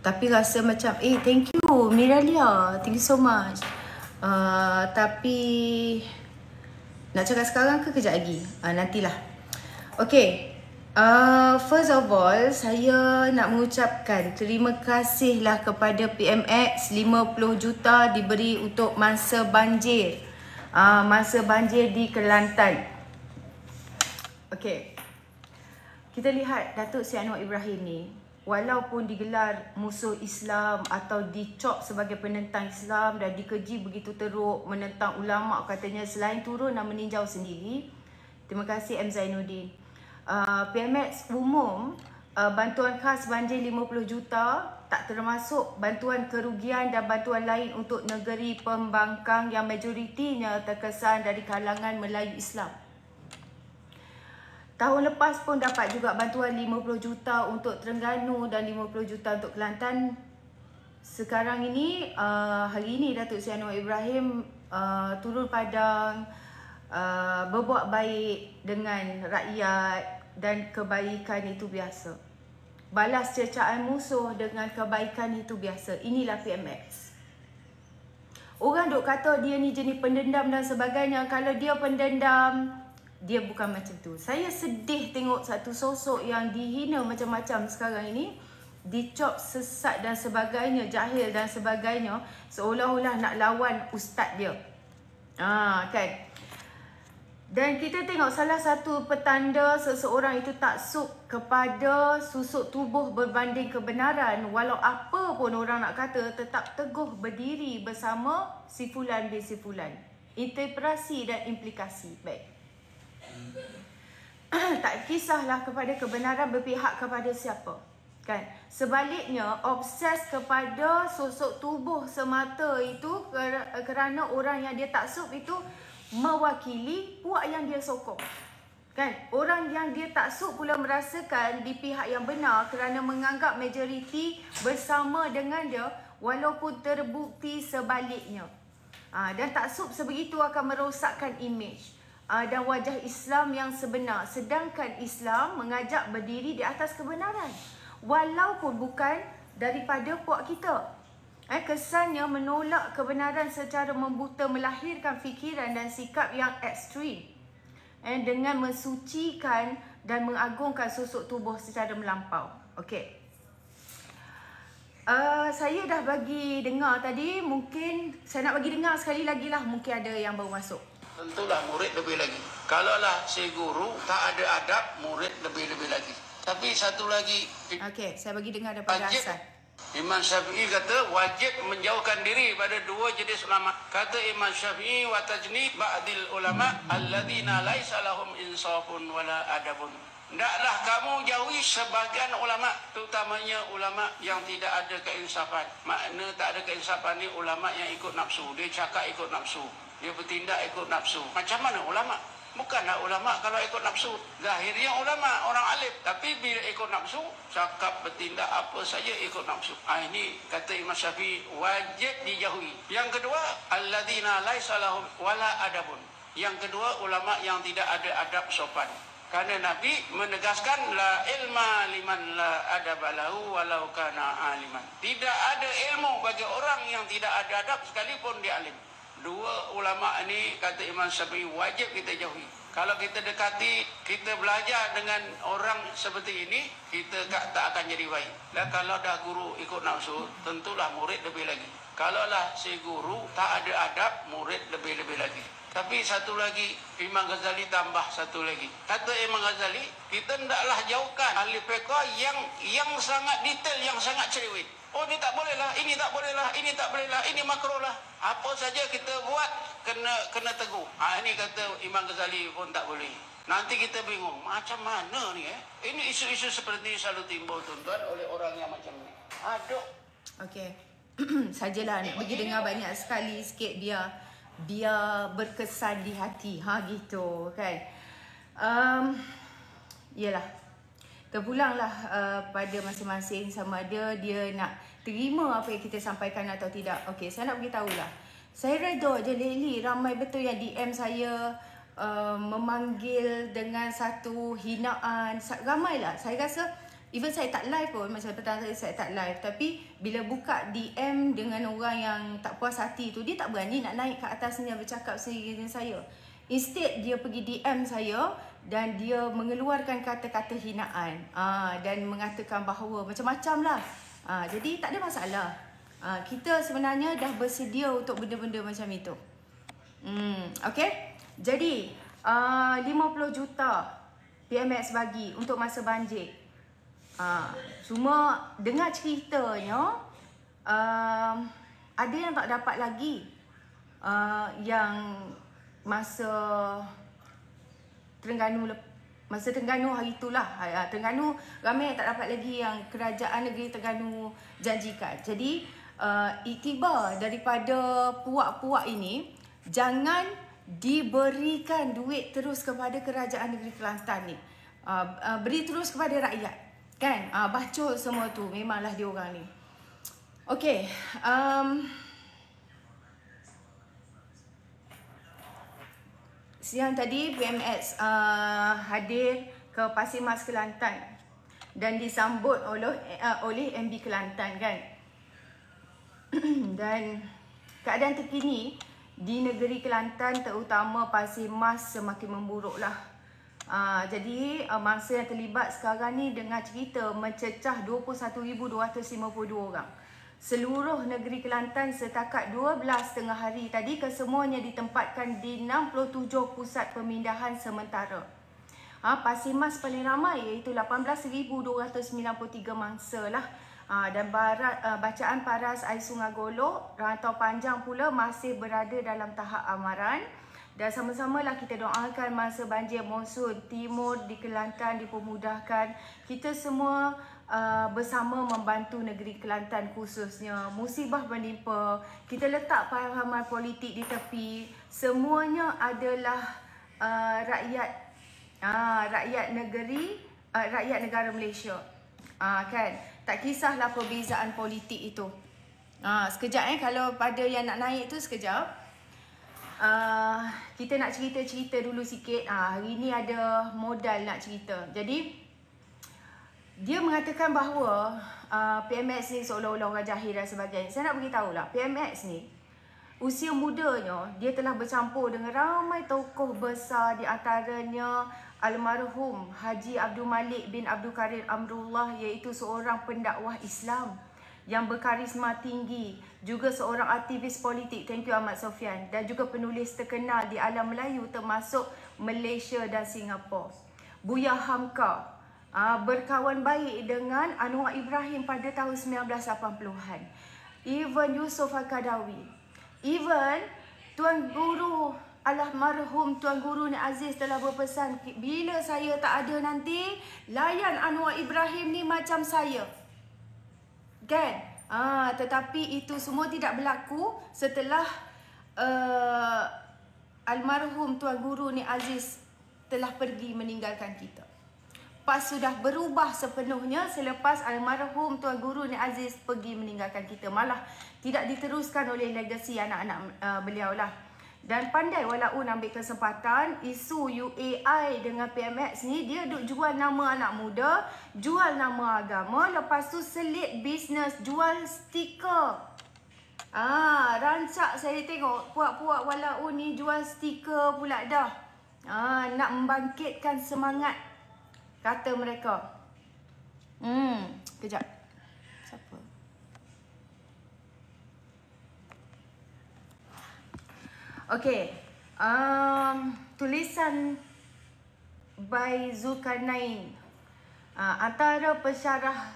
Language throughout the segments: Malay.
Tapi rasa macam thank you Miralia, thank you so much. Tapi nak cakap sekarang ke kejap lagi? Nantilah. Okay, first of all saya nak mengucapkan terima kasihlah kepada PMX 50 juta diberi untuk masa banjir. Masa banjir di Kelantan. Okay, kita lihat Datuk Seri Anwar Ibrahim ni, walaupun digelar musuh Islam atau dicop sebagai penentang Islam dan dikeji begitu teruk menentang ulama, katanya selain turun dan meninjau sendiri. Terima kasih M. Zainuddin. PMX umum bantuan khas banjir 50 juta, tak termasuk bantuan kerugian dan bantuan lain untuk negeri pembangkang yang majoritinya terkesan dari kalangan Melayu Islam. Tahun lepas pun dapat juga bantuan 50 juta untuk Terengganu dan 50 juta untuk Kelantan. Sekarang ini, hari ini Datuk Seri Anwar Ibrahim turun padang, berbuat baik dengan rakyat dan kebaikan itu biasa. Balas cercaan musuh dengan kebaikan itu biasa. Inilah PMX. Orang duk kata dia ni jenis pendendam dan sebagainya. Kalau dia pendendam, dia bukan macam tu. Saya sedih tengok satu sosok yang dihina macam-macam sekarang ini, dicop sesat dan sebagainya, jahil dan sebagainya, seolah-olah nak lawan ustaz dia. Kan? Dan kita tengok salah satu petanda seseorang itu taksub kepada susuk tubuh berbanding kebenaran, walau apa pun orang nak kata, tetap teguh berdiri bersama si fulan bin si fulan. Interpretasi dan implikasi. Baik. Tak kisahlah kepada kebenaran berpihak kepada siapa, kan? Sebaliknya, obses kepada sosok tubuh semata itu kerana orang yang dia taksub itu mewakili puak yang dia sokong, kan? Orang yang dia taksub pula merasakan di pihak yang benar kerana menganggap majoriti bersama dengan dia walaupun terbukti sebaliknya. Dan taksub sebegitu akan merosakkan imej dan wajah Islam yang sebenar. Sedangkan Islam mengajak berdiri di atas kebenaran walaupun bukan daripada puak kita. Kesannya menolak kebenaran secara membuta melahirkan fikiran dan sikap yang ekstrim, dengan mensucikan dan mengagungkan sosok tubuh secara melampau. Okey. Saya dah bagi dengar tadi, mungkin saya nak bagi dengar sekali lagi lah, mungkin ada yang baru masuk. Tentulah murid lebih lagi. Kalaulah si guru tak ada adab, murid lebih-lebih lagi. Tapi satu lagi. Okey, saya bagi dengar daripada Hasan. Imam Syafi'i kata wajib menjauhkan diri pada dua jenis ulama. Kata Imam Syafi'i, wa tajni ba'dil ulama alladzina laisa lahum insafun wala adabun. Hendaklah kamu jauhi sebagian ulama, terutamanya ulama yang tidak ada keinsafan. Makna tak ada keinsafan ni ulama yang ikut nafsu. Dia cakap ikut nafsu, dia bertindak ikut nafsu. Macam mana ulama? Bukanlah ulama kalau ikut nafsu. Zahirnya ulama, orang alim. Tapi bila ikut nafsu, cakap bertindak apa saja ikut nafsu. Ini kata Imam Syafi'i wajib dijauhi. Yang kedua, alladzina laisa lahum wala adabun. Yang kedua, ulama yang tidak ada adab sopan. Karena Nabi menegaskan la ilma liman la adaba lahu walau kana aliman. Tidak ada ilmu bagi orang yang tidak ada adab sekalipun dia alim. Dua ulama ini kata Imam Syafi'i wajib kita jauhi. Kalau kita dekati, kita belajar dengan orang seperti ini, kita tak akan jadi baik. Dan kalau dah guru ikut nafsu, tentulah murid lebih lagi. Kalaulah si guru tak ada adab, murid lebih-lebih lagi. Tapi satu lagi, Imam Ghazali tambah satu lagi. Kata Imam Ghazali, kita hendaklah jauhkan ahli fiqh yang sangat detail, yang sangat cerewet. Oh, ini tak boleh lah, ini tak boleh lah, ini tak boleh lah, ini makruh lah. Apa saja kita buat kena tegur. Ini kata Imam Ghazali pun tak boleh. Nanti kita bingung, macam mana ni Ini isu-isu seperti ini selalu timbul tuan-tuan oleh orang yang macam ni. Aduh. Okey. Sajalah nak bagi dengar banyak sekali sikit biar berkesan di hati. Gitu kan. Yalah. Terpulanglah pada masing-masing sama ada dia nak terima apa yang kita sampaikan atau tidak. Okey, saya nak beritahu lah. Saya reda je lately ramai betul yang DM saya memanggil dengan satu hinaan. Ramai lah. Saya rasa Even saya tak live pun, macam petang tadi saya tak live. Tapi bila buka DM dengan orang yang tak puas hati tu, dia tak berani nak naik ke atasnya bercakap sendiri dengan saya. Instead dia pergi DM saya dan dia mengeluarkan kata-kata hinaan dan mengatakan bahawa macam-macam lah. Jadi tak ada masalah. Kita sebenarnya dah bersedia untuk benda-benda macam itu. Okay. Jadi 50 juta PMX bagi untuk masa banjir. Cuma dengar ceritanya ada yang tak dapat lagi yang masa Terengganu hari itulah. Terengganu ramai yang tak dapat lagi yang kerajaan negeri Terengganu janjikan. Jadi iktibar daripada puak-puak ini, jangan diberikan duit terus kepada kerajaan negeri Kelantan ni. Beri terus kepada rakyat. Kan? Bacol semua tu. Memanglah dia orang ni. Okey. Siang tadi PMX hadir ke Pasir Mas Kelantan dan disambut oleh MB Kelantan kan. Dan keadaan terkini di negeri Kelantan terutama Pasir Mas semakin memburuk lah. Jadi mangsa yang terlibat sekarang ni dengan cerita mencecah 21,252 orang. Seluruh negeri Kelantan setakat 12 tengah hari tadi kesemuanya ditempatkan di 67 pusat pemindahan sementara. Pasir Mas paling ramai iaitu 18,293 mangsa lah. Dan bacaan paras air Sungai Golok, Rantau Panjang pula masih berada dalam tahap amaran. Dan sama-samalah kita doakan masa banjir monsun timur di Kelantan dipermudahkan. Kita semua bersama membantu negeri Kelantan khususnya. Musibah menimpa, kita letak pahaman politik di tepi. Semuanya adalah rakyat negara Malaysia. Kan? Tak kisahlah perbezaan politik itu. Sekejap kalau pada yang nak naik tu sekejap. Kita nak cerita-cerita dulu sikit. Hari ni ada modal nak cerita. Jadi dia mengatakan bahawa PMX ni seolah-olah orang jahil dan sebagainya. Saya nak beritahu lah, PMX ni usia mudanya dia telah bercampur dengan ramai tokoh besar, di antaranya almarhum Haji Abdul Malik bin Abdul Karim Amrullah, iaitu seorang pendakwah Islam yang berkarisma tinggi, juga seorang aktivis politik, thank you Ahmad Sofian, dan juga penulis terkenal di alam Melayu termasuk Malaysia dan Singapura. Buya Hamka berkawan baik dengan Anwar Ibrahim pada tahun 1980-an. Even Yusof Al-Qadawi. Even Tuan Guru almarhum Tuan Guru Nik Aziz telah berpesan, bila saya tak ada nanti, layan Anwar Ibrahim ni macam saya. Kan? Tetapi itu semua tidak berlaku setelah almarhum Tuan Guru Nik Aziz telah pergi meninggalkan kita. PAS sudah berubah sepenuhnya selepas almarhum Tuan Guru Nik Aziz pergi meninggalkan kita. Malah tidak diteruskan oleh legasi anak-anak beliau lah. Dan pandai Walaun ambil kesempatan isu UAI dengan PMX ni, dia duk jual nama anak muda, jual nama agama, lepas tu selit bisnes jual stiker. Rancak saya tengok puak-puak Walaun ni jual stiker pula dah. Nak membangkitkan semangat, kata mereka. Kejap. Siapa? Okey. Tulisan by Zulkarnain. Antara pensyarah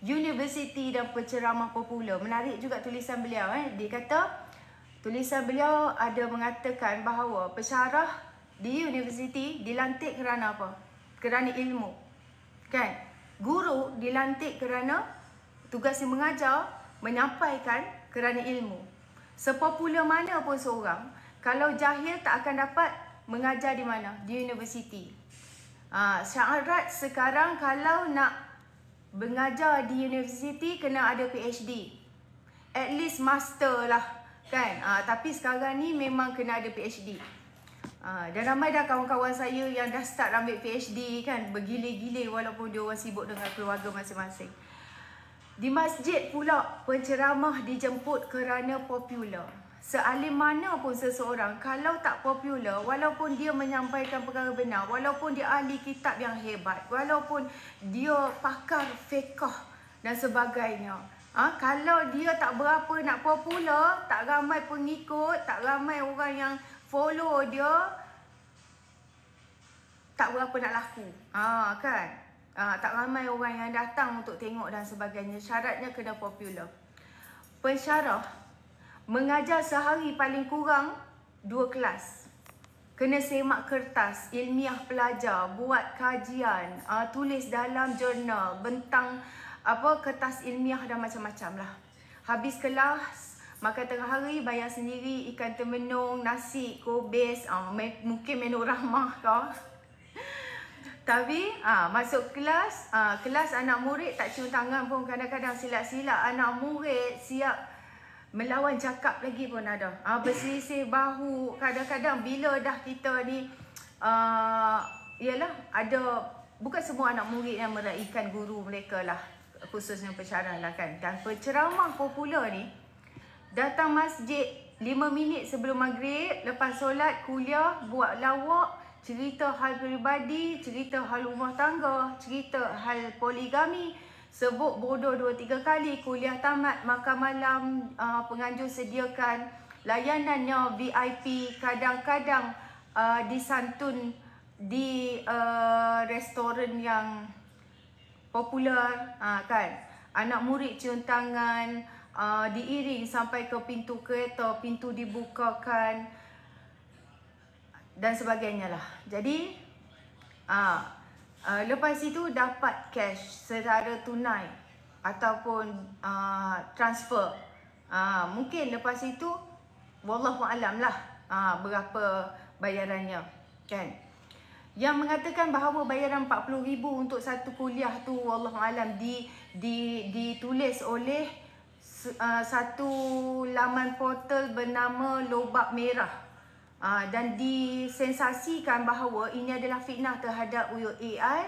universiti dan penceramah popular. Menarik juga tulisan beliau. Dia kata, tulisan beliau ada mengatakan bahawa pensyarah di universiti dilantik kerana apa? Kerana ilmu. Kan? Guru dilantik kerana tugasnya mengajar, menyampaikan kerana ilmu. Sepopular mana pun seorang, kalau jahil tak akan dapat mengajar di mana? Di universiti. Syarat sekarang kalau nak mengajar di universiti kena ada PhD. At least master lah. Kan? Tapi sekarang ni memang kena ada PhD. Dan ramai dah kawan-kawan saya yang dah start ambil PhD kan, bergilir-gilir walaupun dia orang sibuk dengan keluarga masing-masing. Di masjid pula, penceramah dijemput kerana popular. Sealim mana pun seseorang, kalau tak popular, walaupun dia menyampaikan perkara benar, walaupun dia ahli kitab yang hebat, walaupun dia pakar fiqh dan sebagainya, kalau dia tak berapa nak popular, tak ramai pengikut, tak ramai orang yang follow dia, tak berapa nak laku. Kan? Tak ramai orang yang datang untuk tengok dan sebagainya. Syaratnya kena popular. Pensyarah mengajar sehari paling kurang 2 kelas. Kena semak kertas, ilmiah pelajar, buat kajian, tulis dalam jurnal, bentang kertas ilmiah dan macam-macam lah. Habis kelas, makan tengah hari, bayar sendiri, ikan termenung, nasi, kobis, mungkin menu rahmah kau. Tapi masuk kelas, kelas anak murid tak cium tangan pun kadang-kadang silap-silap. Anak murid siap melawan cakap lagi pun ada. Berselisih bahu. Kadang-kadang bila dah kita ni, yalah, ada, bukan semua anak murid yang meraihkan guru mereka lah. Khususnya pensyarah lah kan. Dan penceramah popular ni, datang masjid 5 minit sebelum maghrib, lepas solat, kuliah, buat lawak, cerita hal peribadi, cerita hal rumah tangga, cerita hal poligami, sebut bodoh 2-3 kali, kuliah tamat, makan malam, penganjur sediakan layanannya VIP, kadang-kadang disantun di restoran yang popular, kan. Anak murid cium tangan, diiring sampai ke pintu kereta, pintu dibukakan dan sebagainya lah. Jadi lepas itu dapat cash secara tunai ataupun transfer. Mungkin lepas itu wallahu alam lah berapa bayarannya, kan. Yang mengatakan bahawa bayaran 40,000 untuk satu kuliah tu wallahu alam ditulis oleh satu laman portal bernama Lobak Merah. Dan disensasikan bahawa ini adalah fitnah terhadap AI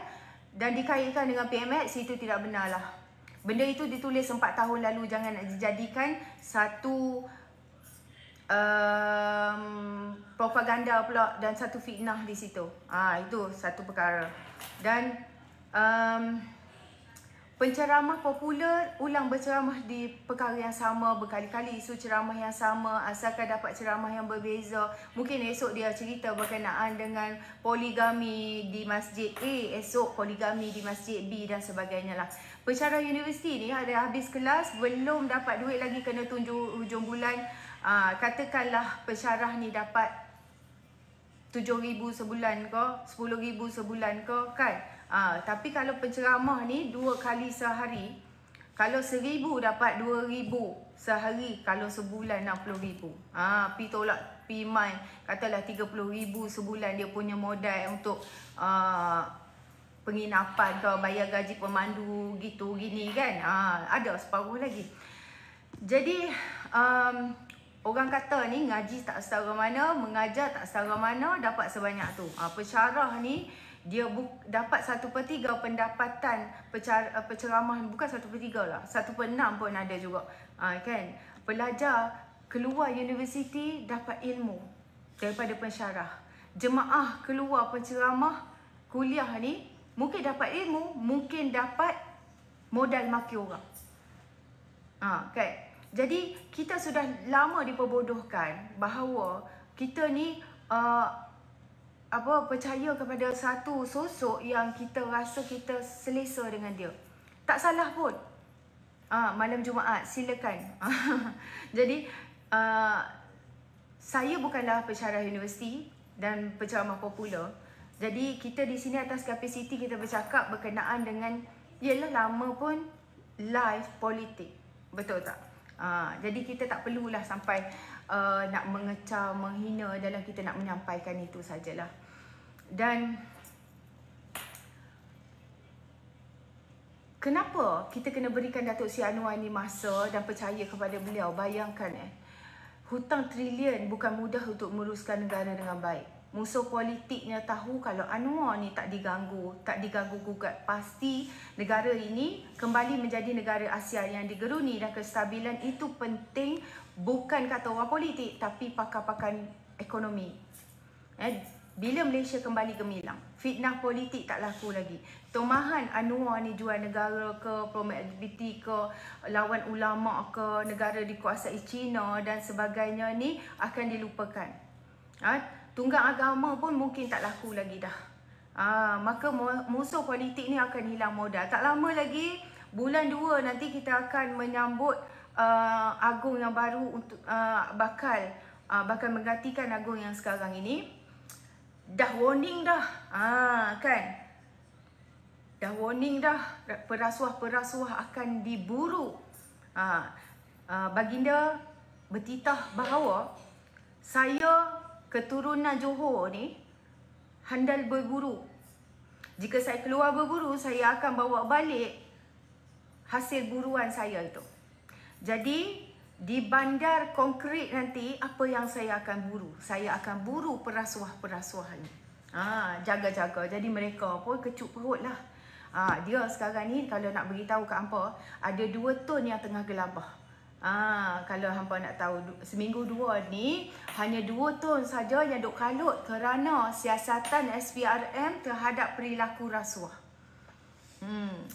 dan dikaitkan dengan PMX, itu tidak benar lah. Benda itu ditulis 4 tahun lalu, jangan nak dijadikan satu propaganda pula dan satu fitnah di situ. Itu satu perkara. Dan penceramah popular ulang berceramah di perkara yang sama berkali-kali, isu ceramah yang sama, asalkan dapat ceramah yang berbeza. Mungkin esok dia cerita berkenaan dengan poligami di masjid A, esok poligami di masjid B dan sebagainya lah. Pensyarah universiti ni ada habis kelas, belum dapat duit lagi, kena tunjuk hujung bulan. Katakanlah pensyarah ni dapat 7,000 sebulan ke, 10,000 sebulan ke, kan. Tapi kalau penceramah ni 2 kali sehari, kalau 1,000 dapat 2,000 sehari, kalau sebulan 60,000. Pi tolak, pi main, katalah 30,000 sebulan dia punya modal untuk penginapan ke, bayar gaji pemandu gitu gini kan. Ada separuh lagi. Jadi orang kata ni ngaji tak setara mana, mengajar tak setara mana, dapat sebanyak tu. Pensyarah ni dia dapat 1/3 pendapatan penceramah, bukan 1/3 lah, 1/6 pun ada juga, kan. Pelajar keluar universiti dapat ilmu daripada pensyarah. Jemaah keluar penceramah kuliah ni mungkin dapat ilmu, mungkin dapat modal maki orang, kan. Jadi kita sudah lama diperbodohkan bahawa kita ni percaya kepada satu sosok yang kita rasa kita selesa dengan dia. Tak salah pun. Malam Jumaat silakan. Jadi saya bukanlah pensyarah universiti dan penceramah popular. Jadi kita di sini atas kapasiti kita bercakap berkenaan dengan, ialah lama pun live politik. Betul tak? Jadi kita tak perlulah sampai nak mengecam, menghina dalam kita nak menyampaikan itu sajalah. Dan kenapa kita kena berikan Datuk Seri Anwar ni masa dan percaya kepada beliau? Bayangkan hutang trilion bukan mudah untuk menguruskan negara dengan baik. musuh politiknya tahu kalau Anwar ni tak diganggu gugat, pasti negara ini kembali menjadi negara Asia yang digeruni, dan kestabilan itu penting bukan kata orang politik tapi pakar-pakar ekonomi. Bila Malaysia kembali gemilang, fitnah politik tak laku lagi. Tomahan Anwar ni jual negara ke, promote LGBT ke, lawan ulama ke, negara dikuasai Cina dan sebagainya ni akan dilupakan. Tunggang agama pun mungkin tak laku lagi dah. Maka musuh politik ni akan hilang modal. Tak lama lagi, bulan 2 nanti kita akan menyambut agung yang baru untuk bakal menggantikan agung yang sekarang ini. Dah warning dah. Kan? Dah warning dah, perasuah-perasuah akan diburu. Baginda bertitah bahawa saya keturunan Johor ni handal berburu. Jika saya keluar berburu, saya akan bawa balik hasil buruan saya itu. Jadi di bandar konkret nanti apa yang saya akan buru? Saya akan buru perasuah-perasuah ni. Jaga-jaga. Jadi mereka pun kecut perut lah. Dia sekarang ni kalau nak beritahu kat hampa, ada 2 ton yang tengah gelabah. Kalau hampa nak tahu, seminggu 2 ni hanya 2 ton saja yang duk kalut kerana siasatan SPRM terhadap perilaku rasuah.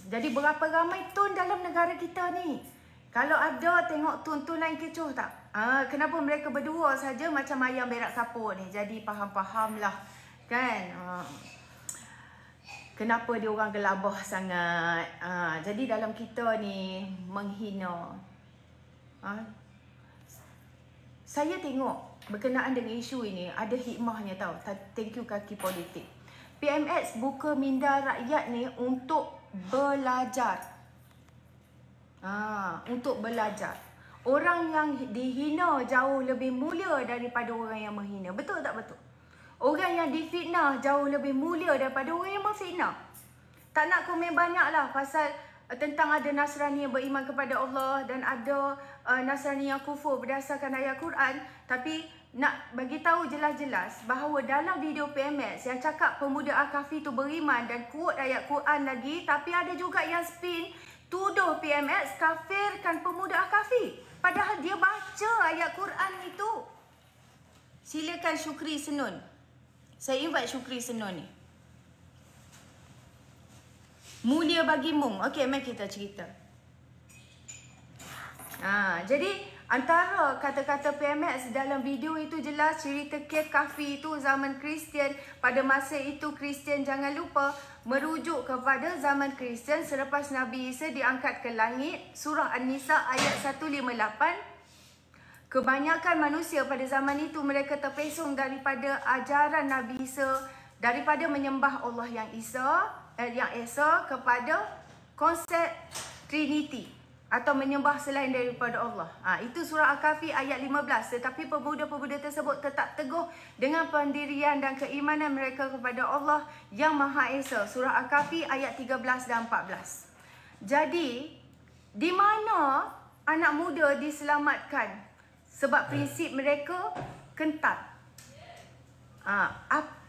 Jadi berapa ramai ton dalam negara kita ni? Kalau ada, tengok ton-ton lain kecoh tak? Kenapa mereka berdua saja macam ayam berak kapur ni? Jadi faham-fahamlah, kan? Kenapa dia orang gelabah sangat? Jadi dalam kita ni menghina. Saya tengok berkenaan dengan isu ini ada hikmahnya tau. Thank you kaki politik. PMX buka minda rakyat ni untuk belajar. Untuk belajar. Orang yang dihina jauh lebih mulia daripada orang yang menghina. Betul tak betul? Orang yang difitnah jauh lebih mulia daripada orang yang memfitnah. Tak nak komen banyak lah pasal tentang ada Nasrani yang beriman kepada Allah dan ada Nasrani yang kufur berdasarkan ayat Quran. Tapi nak bagi tahu jelas-jelas bahawa dalam video PMX yang cakap pemuda Al-Kahfi tu beriman dan quote ayat Quran lagi, tapi ada juga yang spin tuduh PMX kafirkan pemuda Al-Kahfi. Padahal dia baca ayat Quran itu. Silakan Syukri Senun. Saya invite Syukri Senun ni. Mulia bagi Mung. Okey, mari kita cerita. Jadi antara kata-kata PMX dalam video itu jelas cerita Cave Kahfi itu zaman Kristian. Pada masa itu Kristian jangan lupa merujuk kepada zaman Kristian selepas Nabi Isa diangkat ke langit. Surah An-Nisa ayat 158. Kebanyakan manusia pada zaman itu mereka terpesong daripada ajaran Nabi Isa, daripada menyembah Allah yang Esa kepada konsep Trinity atau menyembah selain daripada Allah. Itu surah Al-Kahfi ayat 15. Tetapi pemuda-pemuda tersebut tetap teguh dengan pendirian dan keimanan mereka kepada Allah yang Maha Esa. Surah Al-Kahfi ayat 13 dan 14. Jadi, di mana anak muda diselamatkan sebab prinsip mereka kental.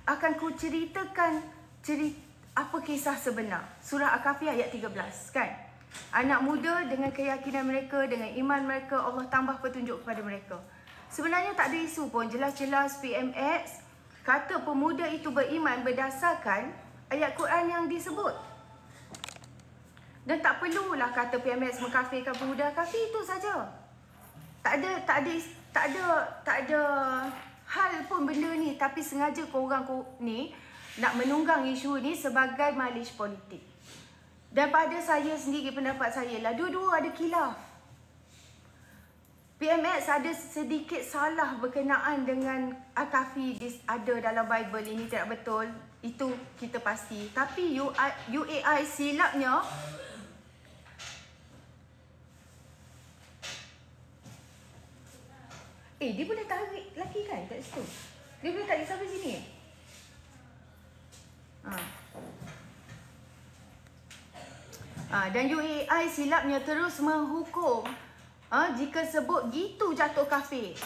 Akan ku ceritakan apa kisah sebenar. Surah Al-Kahfi ayat 13, kan? Anak muda dengan keyakinan mereka, dengan iman mereka, Allah tambah petunjuk kepada mereka. Sebenarnya tak ada isu pun. Jelas-jelas PMX kata pemuda itu beriman berdasarkan ayat Quran yang disebut. Dan tak perlulah kata PMX mengkafirkan pemuda Al-Kahfi, itu saja. Tak ada hal pun benda ni, tapi sengaja korang ni nak menunggang isu ni sebagai malish politik. Dan pada saya sendiri, pendapat saya lah, dua-dua ada khilaf. PMX ada sedikit salah berkenaan dengan Al-Kahfi ada dalam Bible, ini tidak betul. Itu kita pasti. Tapi UAI silapnya dia boleh tarik lelaki kan kat situ. Dia boleh tarik sampai sini. Dan UAI silapnya terus menghukum jika sebut gitu jatuh kafir.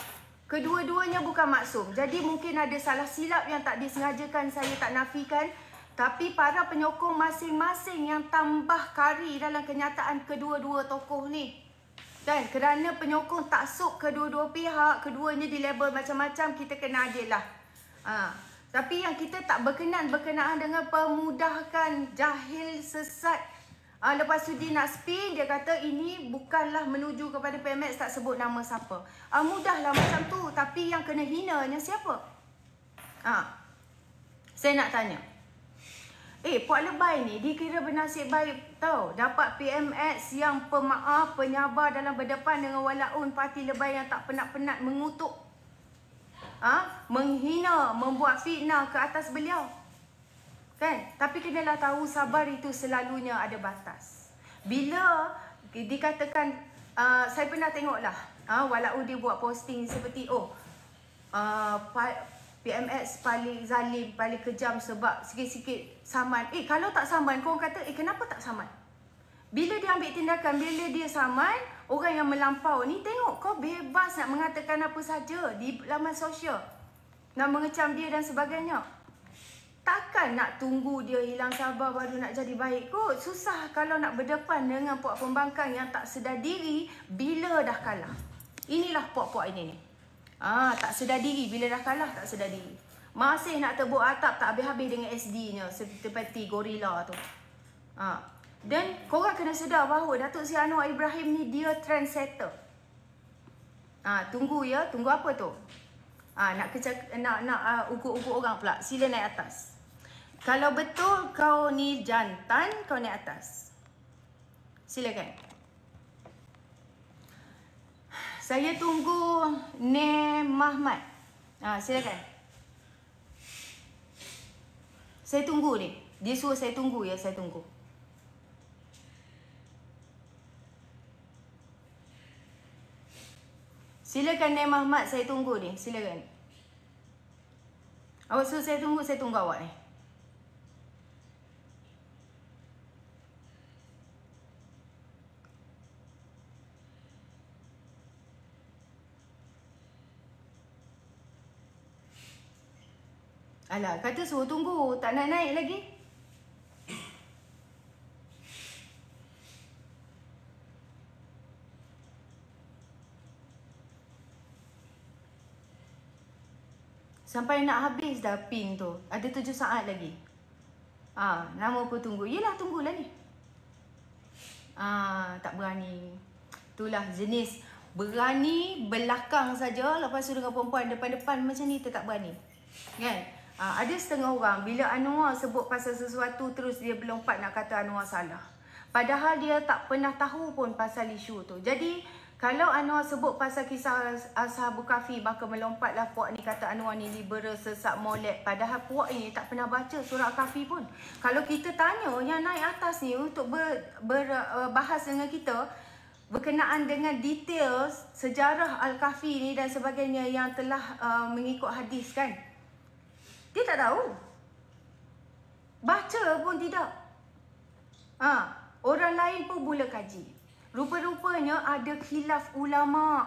Kedua-duanya bukan maksum. Jadi mungkin ada salah silap yang tak disengajakan, saya tak nafikan. Tapi para penyokong masing-masing yang tambah kari dalam kenyataan kedua-dua tokoh ni. Kan? Kerana penyokong taksub kedua-dua pihak, keduanya dilabel macam-macam, kita kena adil lah. Tapi yang kita tak berkenaan dengan pemudahkan jahil sesat. Lepas tu dia nak spin, dia kata ini bukanlah menuju kepada PMX, tak sebut nama siapa. Mudahlah macam tu, tapi yang kena hinanya siapa? Saya nak tanya. Puak Lebay ni dikira bernasib baik tau. Dapat PMX yang pemaaf, penyabar dalam berdepan dengan walaun parti Lebay yang tak penat-penat mengutuk. Menghina, membuat fitnah ke atas beliau. Kan? Tapi kenalah tahu sabar itu selalunya ada batas. Bila dikatakan, saya pernah tengok lah, walaupun dia buat posting seperti PMX paling zalim, paling kejam sebab sikit-sikit saman. Kalau tak saman, korang kata, kenapa tak saman? Bila dia ambil tindakan, bila dia saman, orang yang melampau ni tengok, kau bebas nak mengatakan apa saja di laman sosial. Nak mengecam dia dan sebagainya. Takkan nak tunggu dia hilang sabar baru nak jadi baik kot. Susah kalau nak berdepan dengan puak pembangkang yang tak sedar diri bila dah kalah. Inilah puak-puak ini ni. Tak sedar diri bila dah kalah, tak sedar diri. Masih nak tebuk atap tak habis-habis dengan SD-nya seperti gorila tu. Dan korang kena sedar bahawa Datuk Seri Anwar Ibrahim ni dia trendsetter. Tunggu ya, tunggu apa tu? Nak ukur-ukur orang pula. Sila naik atas. Kalau betul kau ni jantan, kau naik atas. Silakan. Saya tunggu Ne Mahmat. Silakan. Saya tunggu ni. Dia suruh saya tunggu ya, saya tunggu. Silakan Ne Mahmat, saya tunggu ni. Silakan. Awak suruh saya tunggu awak ni. Alah, kata suruh tunggu, tak nak naik lagi. Sampai nak habis dah pin tu. Ada 7 saat lagi. Nama apa tunggu? Yelah, tunggulah ni. Tak berani. Itulah jenis berani belakang saja, lepas tu dengan perempuan depan-depan macam ni tak berani. Kan? Ada setengah orang bila Anwar sebut pasal sesuatu terus dia berlompat nak kata Anwar salah. Padahal dia tak pernah tahu pun pasal isu tu. Jadi kalau Anwar sebut pasal kisah Ashabul Kahfi, maka melompatlah puak ni kata Anwar ni liberal, sesat, molek. Padahal puak ini tak pernah baca surah Kahfi pun. Kalau kita tanya yang naik atas ni untuk berbahas dengan kita berkenaan dengan detail sejarah Al-Kahfi ni dan sebagainya yang telah mengikut hadis kan, dia tak tahu. Baca pun tidak. Orang lain pun mula kaji. Rupa-rupanya ada khilaf ulama.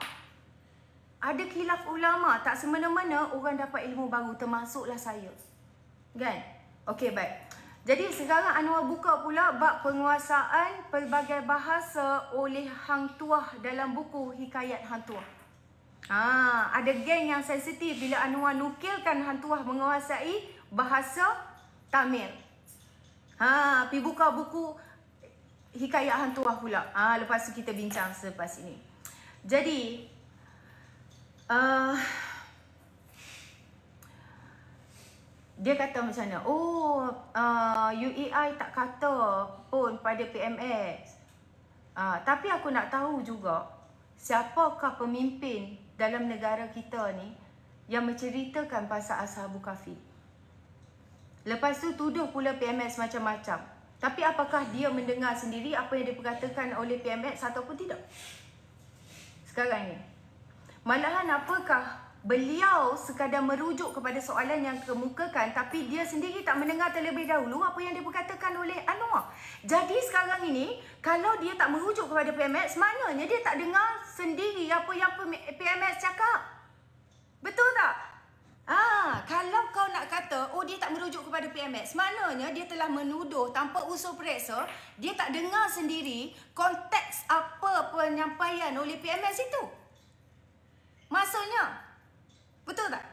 Ada khilaf ulama. Tak semena-mena orang dapat ilmu baru, termasuklah saya. Kan? Okey, baik. Jadi sekarang Anwar buka pula bab penguasaan pelbagai bahasa oleh Hang Tuah dalam buku Hikayat Hang Tuah. Ada geng yang sensitif bila Anwar nukilkan Hang Tuah menguasai bahasa Tamil. Pergi buka buku Hikayat Hang Tuah pula. Lepas tu kita bincang selepas ini. Jadi dia kata macam mana? UEI tak kata pun pada PMX. Tapi aku nak tahu juga siapakah pemimpin dalam negara kita ni yang menceritakan pasal Ashabul Kahfi. Lepas tu tuduh pula PMX macam-macam. Tapi apakah dia mendengar sendiri apa yang diperkatakan oleh PMX ataupun tidak? Sekarang ni. Malahan apakah beliau sekadar merujuk kepada soalan yang kemukakan tapi dia sendiri tak mendengar terlebih dahulu apa yang diperkatakan oleh Anwar. Jadi sekarang ini kalau dia tak merujuk kepada PMX, maknanya dia tak dengar sendiri apa yang PMX cakap. merujuk kepada PMX, maknanya dia telah menuduh tanpa unsur periksa, dia tak dengar sendiri konteks apa penyampaian oleh PMX itu. Maksudnya, betul tak?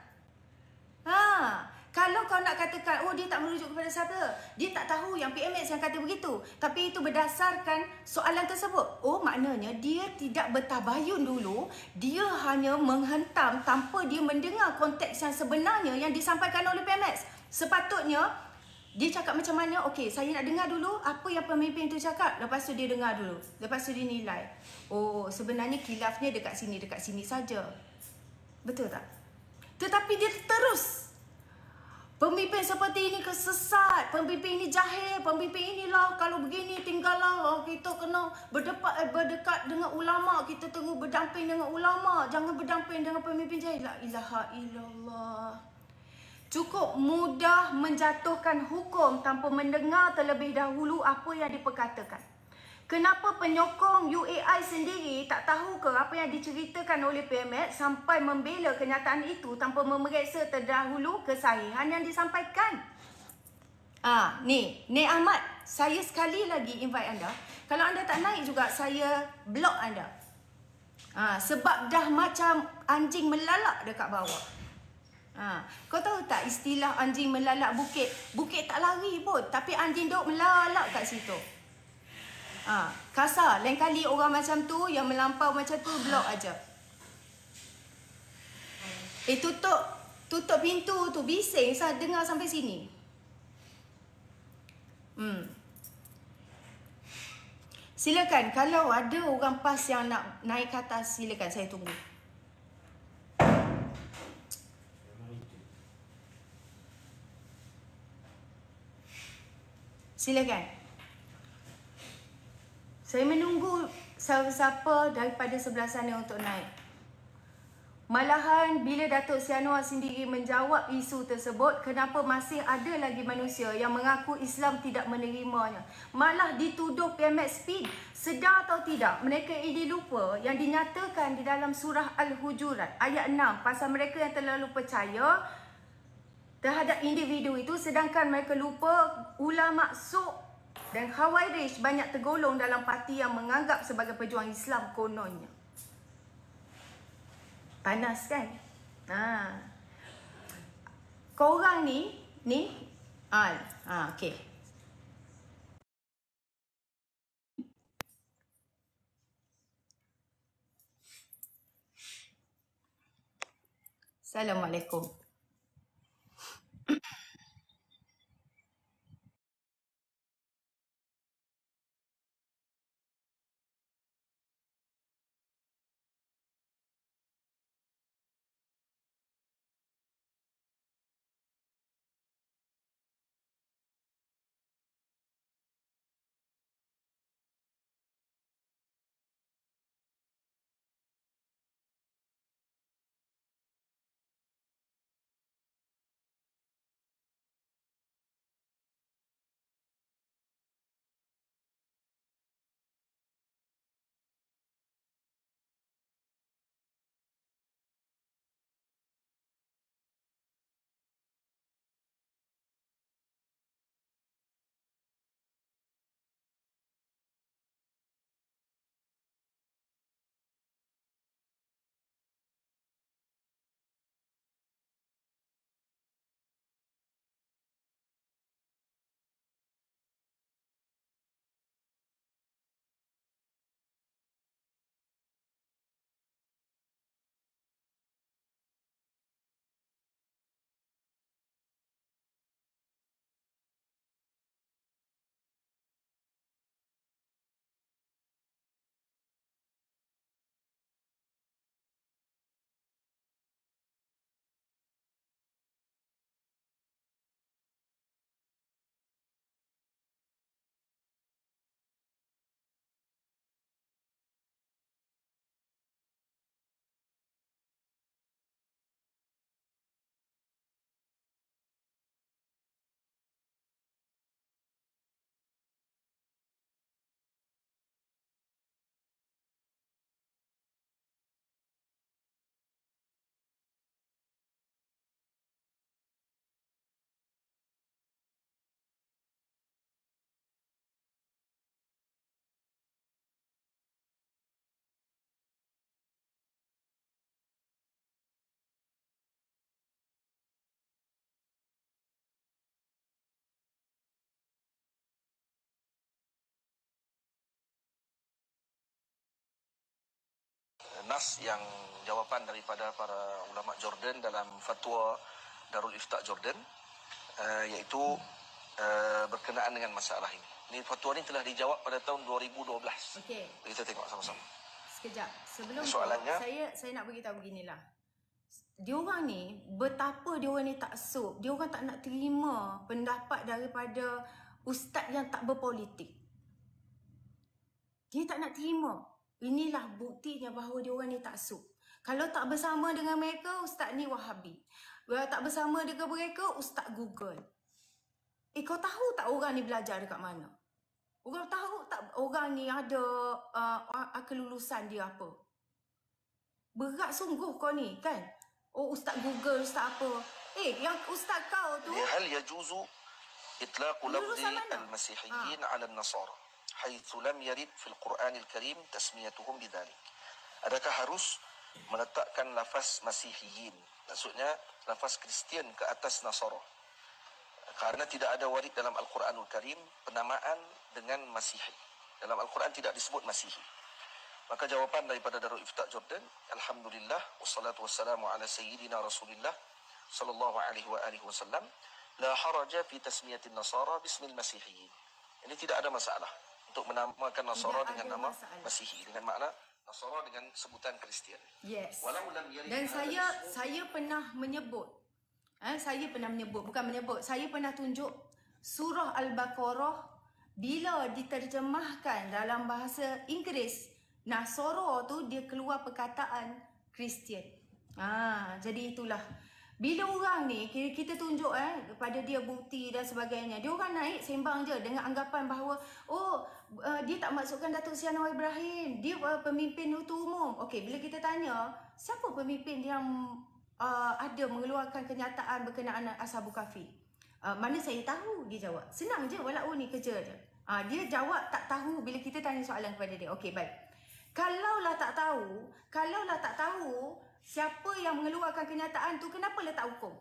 Kalau kau nak katakan, oh dia tak merujuk kepada siapa, dia tak tahu yang PMX yang kata begitu, tapi itu berdasarkan soalan tersebut. Oh, maknanya dia tidak bertabayun dulu, dia hanya menghentam tanpa dia mendengar konteks yang sebenarnya yang disampaikan oleh PMX. Sepatutnya dia cakap macam mana, okey, saya nak dengar dulu apa yang pemimpin tu cakap, lepas tu dia dengar dulu, lepas tu dia nilai. Oh, sebenarnya khilafnya dekat sini saja. Betul tak? Tetapi dia terus, pemimpin seperti ini kesesat, pemimpin ini jahil, pemimpin inilah kalau begini tinggallah kita kena berdekat dengan ulama, kita terus berdamping dengan ulama, jangan berdamping dengan pemimpin jahil. La ilaha illallah. Cukup mudah menjatuhkan hukum tanpa mendengar terlebih dahulu apa yang diperkatakan. Kenapa penyokong UAI sendiri tak tahu ke apa yang diceritakan oleh PMX sampai membela kenyataan itu tanpa memeriksa terdahulu kesahihan yang disampaikan? Ni Ahmad, saya sekali lagi invite anda. Kalau anda tak naik juga, saya block anda. Sebab dah macam anjing melalak dekat bawah. Kau tahu tak istilah anjing melalak bukit? Bukit tak lari pun, tapi anjing duk melalak kat situ. Kasar. Lain kali orang macam tu, yang melampau macam tu, blok aja. Tutup pintu tu, bising saya dengar sampai sini. Silakan, kalau ada orang PAS yang nak naik ke atas, silakan, saya tunggu. Silakan. Saya menunggu siapa-siapa daripada sebelah sana untuk naik. Malahan bila Datuk Seri Anwar sendiri menjawab isu tersebut, kenapa masih ada lagi manusia yang mengaku Islam tidak menerimanya. Malah dituduh PMX spin. Sedar atau tidak, mereka ini lupa yang dinyatakan di dalam surah Al-Hujurat ayat 6 pasal mereka yang terlalu percaya terhadap individu itu, sedangkan mereka lupa ulama su' dan Khawarij banyak tergolong dalam parti yang menganggap sebagai pejuang Islam kononnya. Panas kan? Korang ni okey. Assalamualaikum. nas yang jawapan daripada para ulama Jordan dalam fatwa Darul Ifta Jordan, iaitu berkenaan dengan masalah ini. Ini fatwa ini telah dijawab pada tahun 2012. Okey. Kita tengok sama-sama. Sekejap. Sebelum soalannya, saya nak beritahu beginilah. Diorang ni, betapa diorang ni tak sup. Diorang tak nak terima pendapat daripada ustaz yang tak berpolitik. Dia tak nak terima. Inilah buktinya bahawa diorang ni tak sup. Kalau tak bersama dengan mereka, ustaz ni Wahabi. Kalau tak bersama dengan mereka, ustaz Google. Kau tahu tak orang ni belajar dekat mana? Orang tahu tak orang ni ada kelulusan dia apa? Berat sungguh kau ni kan? Oh, ustaz Google, ustaz apa? Yang ustaz kau tu... hal yajuzu itlaqu lafzi al-masihiyyin ala an-nasara haitsu lam yarid fil Qur'anil Karim tasmiyatuhum bidzalik. Adakah harus meletakkan lafaz masihiyin, maksudnya lafaz Kristian ke atas Nasara? Karena tidak ada warid dalam Al-Quranul Karim penamaan dengan Masihi. Dalam Al-Quran tidak disebut Masihi. Maka jawapan daripada Darul Ifta Jordan, alhamdulillah wassalatu wassalamu ala sayyidina Rasulillah sallallahu alaihi wasallam, la haraja fi tasmiyatin Nasara bismil Masihiyin. Ini tidak ada masalah untuk menamakan Nasara dengan nama Masihi, dengan makna Nasara dengan sebutan Kristian. Yes. Walau lam yarid. Dan saya pernah menyebut, saya pernah tunjuk surah Al-Baqarah bila diterjemahkan dalam bahasa Inggeris, Nasara tu dia keluar perkataan Kristian. Jadi itulah. Bila orang ni kita tunjuk kepada dia bukti dan sebagainya, dia orang naik sembang je dengan anggapan bahawa dia tak maksudkan Datuk Seri Anwar Ibrahim, dia pemimpin itu umum. Okey, bila kita tanya siapa pemimpin yang ada mengeluarkan kenyataan berkenaan Ashabul Kahfi, mana saya tahu, dia jawab. Senang je, walau ni kerja je. Dia jawab tak tahu bila kita tanya soalan kepada dia. Okey, baik. Kalaulah tak tahu siapa yang mengeluarkan kenyataan tu, kenapa letak hukum?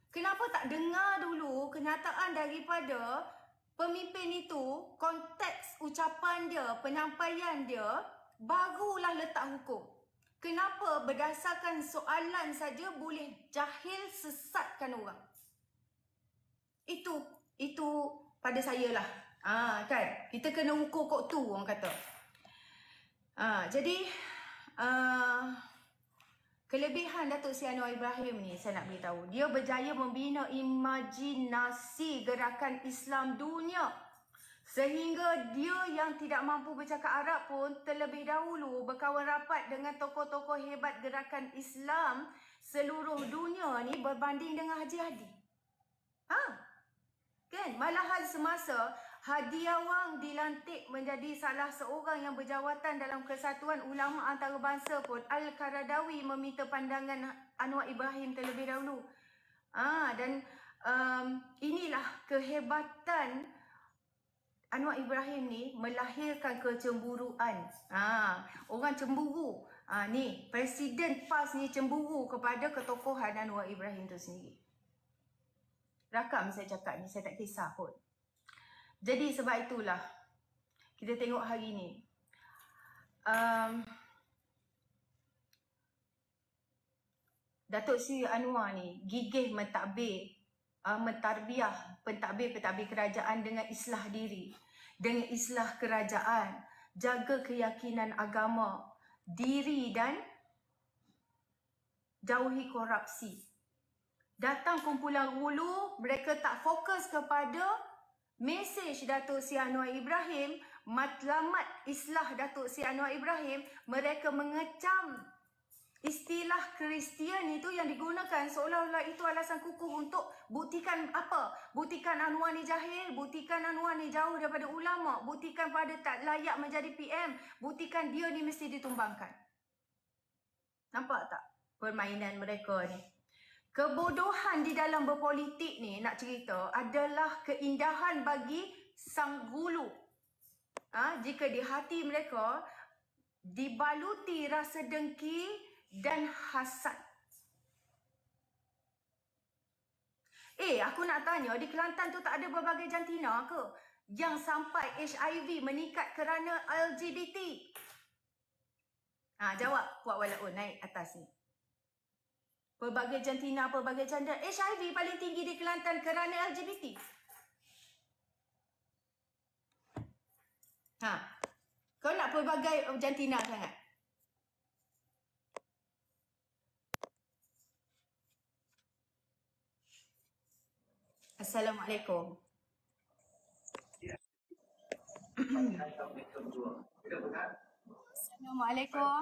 Kenapa tak dengar dulu kenyataan daripada pemimpin itu, konteks ucapan dia, penyampaian dia, barulah letak hukum? Kenapa berdasarkan soalan saja boleh jahil sesatkan orang? Itu pada saya lah. Kan? Kita kena ukur kok tu, orang kata. Jadi kelebihan Datuk Seri Anwar Ibrahim ni saya nak beritahu, dia berjaya membina imajinasi gerakan Islam dunia, sehingga dia yang tidak mampu bercakap Arab pun terlebih dahulu berkawan rapat dengan tokoh-tokoh hebat gerakan Islam seluruh dunia ni berbanding dengan Haji Hadi. Kan? Malahan semasa Hadi Awang dilantik menjadi salah seorang yang berjawatan dalam Kesatuan Ulama Antarabangsa pun, Al-Qaradawi meminta pandangan Anwar Ibrahim terlebih dahulu. Dan inilah kehebatan Anwar Ibrahim ni, melahirkan kecemburuan. Orang cemburu. Ni Presiden PAS ni cemburu kepada ketokohan Anwar Ibrahim tu sendiri. Rakam saya cakap ni, saya tak kisah pun. Jadi sebab itulah kita tengok hari ni Datuk Seri Anwar ni gigih mentarbiah pentadbir kerajaan dengan islah diri, dengan islah kerajaan, jaga keyakinan agama diri dan jauhi korupsi. Datang kumpulan hulu, mereka tak fokus kepada mesej Datuk Seri Anwar Ibrahim, matlamat islah Datuk Seri Anwar Ibrahim. Mereka mengecam istilah Kristian itu yang digunakan seolah-olah itu alasan kukuh untuk buktikan apa? Buktikan Anwar ni jahil, buktikan Anwar ni jauh daripada ulama, buktikan pada tak layak menjadi PM, buktikan dia ni mesti ditumbangkan. Nampak tak permainan mereka ni? Kebodohan di dalam berpolitik ni, nak cerita, adalah keindahan bagi sang gulu. Jika di hati mereka dibaluti rasa dengki dan hasad. Aku nak tanya, di Kelantan tu tak ada berbagai jantina ke yang sampai HIV meningkat kerana LGBT? Jawab Puak Walaun, naik atas ni. Pelbagai jantina, pelbagai canda. HIV paling tinggi di Kelantan kerana LGBT. Kau nak pelbagai jantina sangat? Assalamualaikum. Assalamualaikum.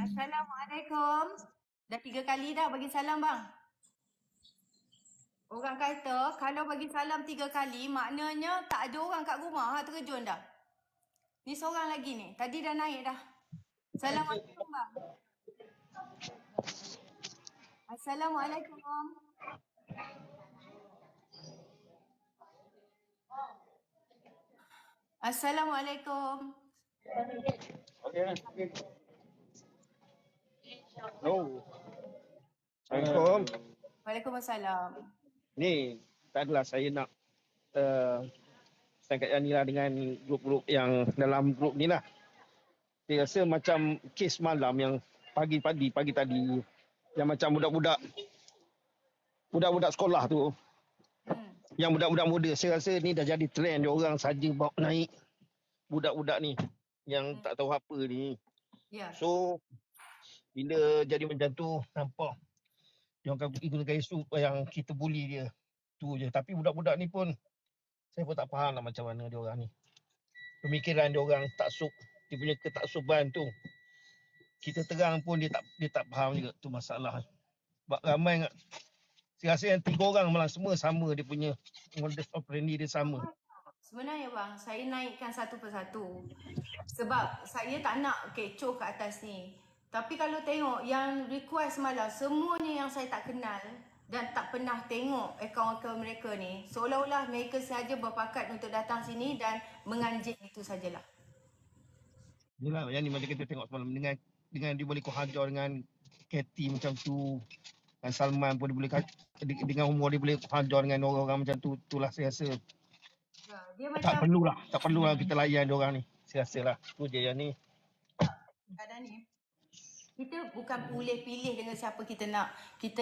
Assalamualaikum. Dah 3 kali dah bagi salam bang. Orang kata kalau bagi salam 3 kali maknanya tak ada orang kat rumah. Terkejun dah. Ni seorang lagi ni. Tadi dah naik dah. Assalamualaikum bang. Assalamualaikum. Assalamualaikum. Hello. Assalamualaikum. Waalaikumsalam. Ni tak adalah saya nak setakat yang ni lah dengan grup-grup yang dalam grup ni lah. Saya rasa macam kes malam yang pagi tadi yang macam budak-budak sekolah tu. Yang budak-budak muda, saya rasa ni dah jadi trend dia orang saja bawa naik budak-budak ni yang tak tahu apa ni. Ya. So bila jadi macam tu nampak dia orang gunakan isu yang kita bully dia. Tu je. Tapi budak-budak ni pun saya pun tak faham lah macam mana dia orang ni. Pemikiran dia orang taksub, dia punya ketaksuban tu. Kita terang pun dia tak faham juga, tu masalah. Sebab ramai ingat. Saya rasa yang 3 orang malah semua sama dia punya modus operandi dia sama. Sebenarnya bang, saya naikkan satu persatu. Sebab saya tak nak kecoh ke atas ni. Tapi kalau tengok yang request malam, semuanya yang saya tak kenal dan tak pernah tengok akaun-akaun mereka ni, seolah-olah mereka sahaja berpakat untuk datang sini dan menganjing, itu sajalah. Yelah, yang ni macam kita tengok semalam dengan dia boleh kuhajar dengan Katie macam tu. Dan Salman pun dia boleh dengan umur dia boleh hajar dengan orang-orang macam tu. Itulah saya rasa Dia tak perlulah kita layan dia orang ni. Saya rasa lah tu je yang ni. Kadang ni kita bukan boleh pilih dengan siapa kita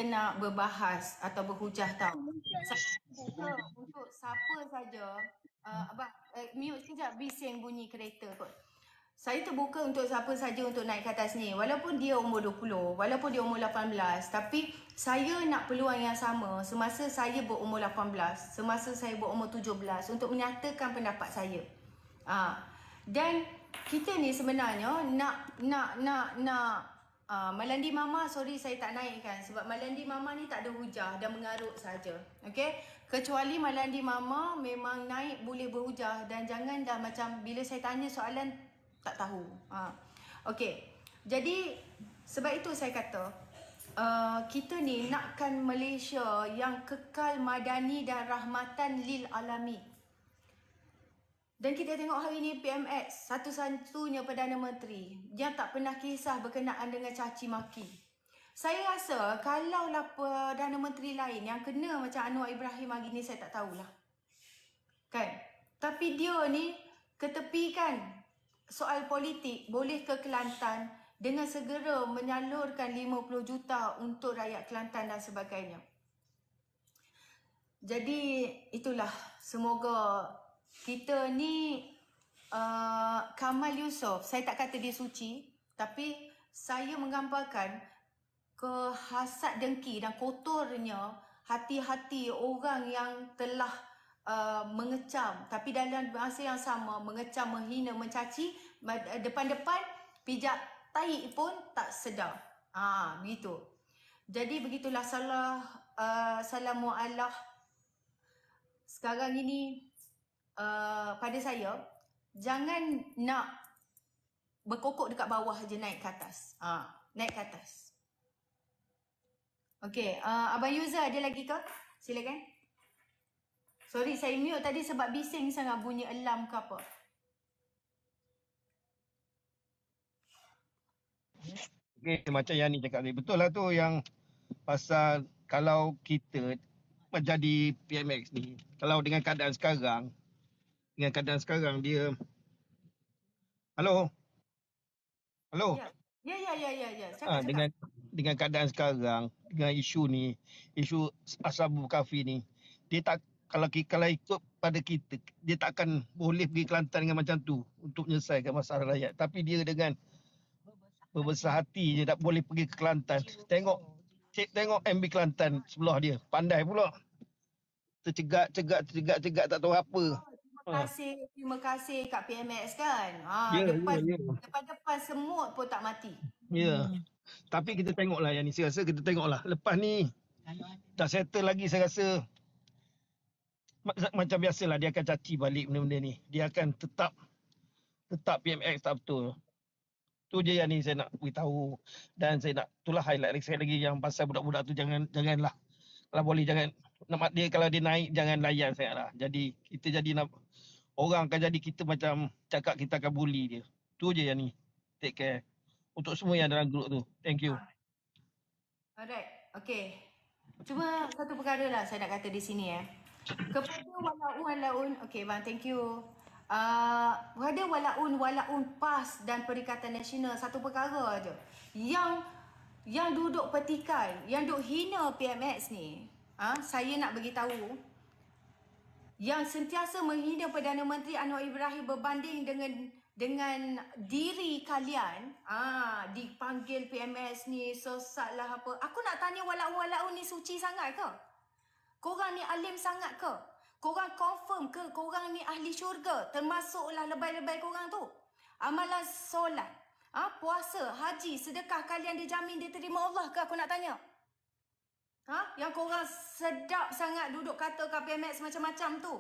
nak berbahas atau berhujah tau. Untuk siapa saja. Abang mute sekejap, bising bunyi kereta kot. Saya terbuka untuk siapa saja untuk naik ke atas ni. Walaupun dia umur 20, walaupun dia umur 18. Tapi saya nak peluang yang sama semasa saya berumur 18. Semasa saya berumur 17. Untuk menyatakan pendapat saya. Dan kita ni sebenarnya nak Malandi Mama, sorry saya tak naikkan. Sebab Malandi Mama ni tak ada hujah dan mengarut saja. Okay? Kecuali Malandi Mama memang naik boleh berhujah. Dan jangan dah macam bila saya tanya soalan tak tahu. Okey. Jadi sebab itu saya kata kita ni nakkan Malaysia yang kekal madani dan rahmatan lil alamin. Dan kita tengok hari ni PMX satu-satunya Perdana Menteri yang tak pernah kisah berkenaan dengan caci maki. Saya rasa kalaulah Perdana Menteri lain yang kena macam Anwar Ibrahim hari ni, saya tak tahulah. Kan? Tapi dia ni ketepikan soal politik, boleh ke Kelantan dengan segera menyalurkan 50 juta untuk rakyat Kelantan dan sebagainya. Jadi itulah, semoga kita ni Kamal Yusof, saya tak kata dia suci, tapi saya menggambarkan kehasad dengki dan kotornya hati-hati orang yang telah mengecam, tapi dalam masa yang sama mengecam, menghina, mencaci, depan-depan pijak tahi pun tak sedar. Begitu. Jadi begitulah salamu Allah sekarang ini pada saya, jangan nak berkokok dekat bawah je, naik ke atas. Naik ke atas. Okey, Abang Yuza ada lagi ke? Silakan. Sorry, saya mute tadi sebab bising sangat bunyi alarm ke apa. Okay, macam yang ni cakap ni. Betul lah tu yang pasal kalau kita menjadi PMX ni. Kalau dengan keadaan sekarang dia Halo. Halo. Ya. Cakap. Dengan keadaan sekarang, dengan isu ni, isu Ashabul Kahfi ni, dia tak, kalau ikut pada kita, dia takkan boleh pergi Kelantan dengan macam tu untuk menyelesaikan masalah rakyat. Tapi dia dengan berbesar hati je tak boleh pergi ke Kelantan. Tengok MB Kelantan sebelah dia. Pandai pula. Tercegat tak tahu apa. Terima kasih kat PMX kan. Ya. Depan semut pun tak mati. Ya. Tapi kita tengoklah yang ni. Saya rasa kita tengoklah. Lepas ni dah settle lagi, saya rasa macam biasalah dia akan caci balik benda-benda ni. Dia akan tetap PMX tak betul. Tu je yang ni saya nak beritahu. Dan saya nak itulah highlight lagi sekali lagi yang pasal budak-budak tu janganlah. Kalau boleh jangan nak dia, kalau dia naik jangan layan sangatlah. Jadi kita jadi orang akan jadi kita macam cakap kita akan bully dia. Tu je yang ni. Take care. Untuk semua yang dalam grup tu. Thank you. Alright. Okay. Cuma satu perkara lah saya nak kata di sini Kepada walaun. Okay bang, thank you. Kepada walaun PAS dan Perikatan Nasional, satu perkara aja. Yang duduk petikai, yang duduk hina PMX ni, saya nak bagi tahu, yang sentiasa menghina Perdana Menteri Anwar Ibrahim berbanding dengan diri kalian, dipanggil PMS ni sesat lah apa. Aku nak tanya, walaun ni suci sangat ke? Korang ni alim sangat ke? Korang confirm ke korang ni ahli syurga? Termasuklah lebay-lebay korang tu. Amalan solat, puasa, haji, sedekah kalian dijamin diterima Allah ke? Aku nak tanya. Yang korang sedap sangat duduk kata kat PMX macam-macam tu.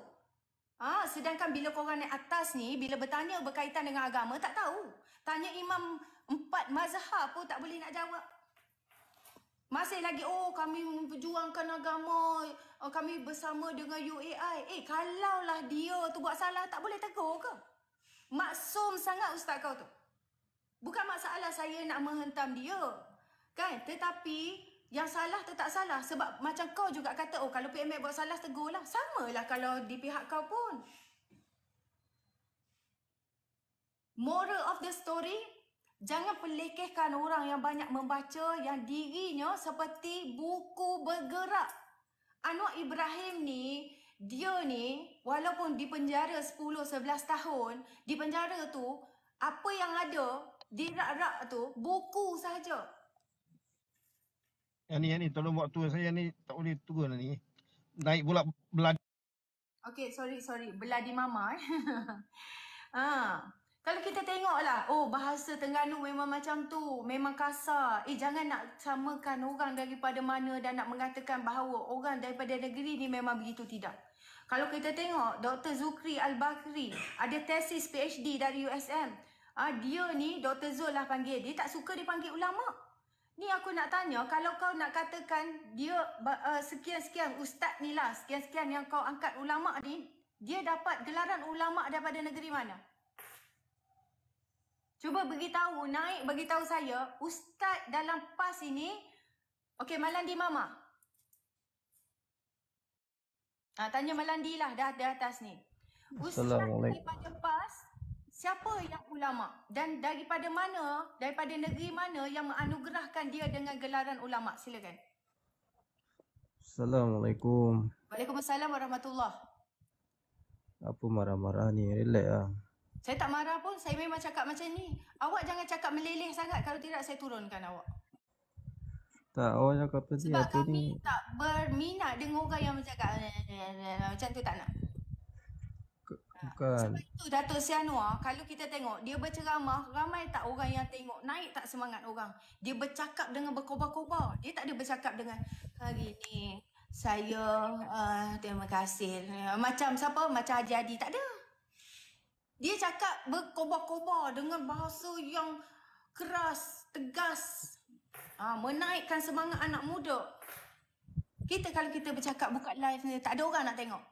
Sedangkan bila korang naik atas ni, bila bertanya berkaitan dengan agama, tak tahu. Tanya imam 4 mazhab pun tak boleh nak jawab. Masih lagi, kami memperjuangkan agama, kami bersama dengan UAI. Kalaulah dia tu buat salah, tak boleh tegur ke? Maksum sangat ustaz kau tu. Bukan masalah saya nak menghentam dia, kan? Tetapi yang salah tu tak salah. Sebab macam kau juga kata, kalau PMX buat salah, tegurlah. Samalah kalau di pihak kau pun. Moral of the story, jangan pelekehkan orang yang banyak membaca, yang dirinya seperti buku bergerak. Anwar Ibrahim ni, dia ni, walaupun di penjara 10-11 tahun, di penjara tu, apa yang ada di rak-rak tu, buku sahaja. Yang ni tolong buat tu, saya ni tak boleh turun ni. Naik pula beladi. Okay, sorry. Beladi mama. Kalau kita tengoklah, bahasa Terengganu memang macam tu, memang kasar. Jangan nak samakan orang daripada mana dan nak mengatakan bahawa orang daripada negeri ni memang begitu, tidak. Kalau kita tengok Dr. Zukri Al-Bakri ada tesis PhD dari USM. Dia ni Dr. Zul lah panggil, dia tak suka dipanggil ulama'. Ni aku nak tanya, kalau kau nak katakan dia sekian-sekian ustaz ni lah, sekian-sekian yang kau angkat ulama' ni, dia dapat gelaran ulama' daripada negeri mana? Cuba beritahu, beritahu saya, ustaz dalam PAS ini, okey, Malandi Mama. Tanya Malandi lah, dah atas ni. Ustaz daripada PAS, siapa yang ulama' dan daripada negeri mana yang menganugerahkan dia dengan gelaran ulama'? Silakan. Assalamualaikum. Waalaikumsalam warahmatullahi. Apa marah-marah ni? Relax lah. Saya tak marah pun, saya memang cakap macam ni. Awak jangan cakap meleleh sangat, kalau tidak saya turunkan awak. Tak, awak cakap apa sebab apa kami ni? Tak berminat dengan orang yang cakap macam tu, tak nak. Bukan. Sebab itu Datuk Seri Anwar, kalau kita tengok, dia berceramah, ramai tak orang yang tengok, naik tak semangat orang. Dia bercakap dengan berkobar-kobar. Dia tak ada bercakap dengan, hari ni saya terima kasih. Macam siapa? Macam Haji Adi. Tak ada. Dia cakap berkobar-kobar dengan bahasa yang keras, tegas. Menaikkan semangat anak muda. Kalau kita bercakap buka live ni, tak ada orang nak tengok.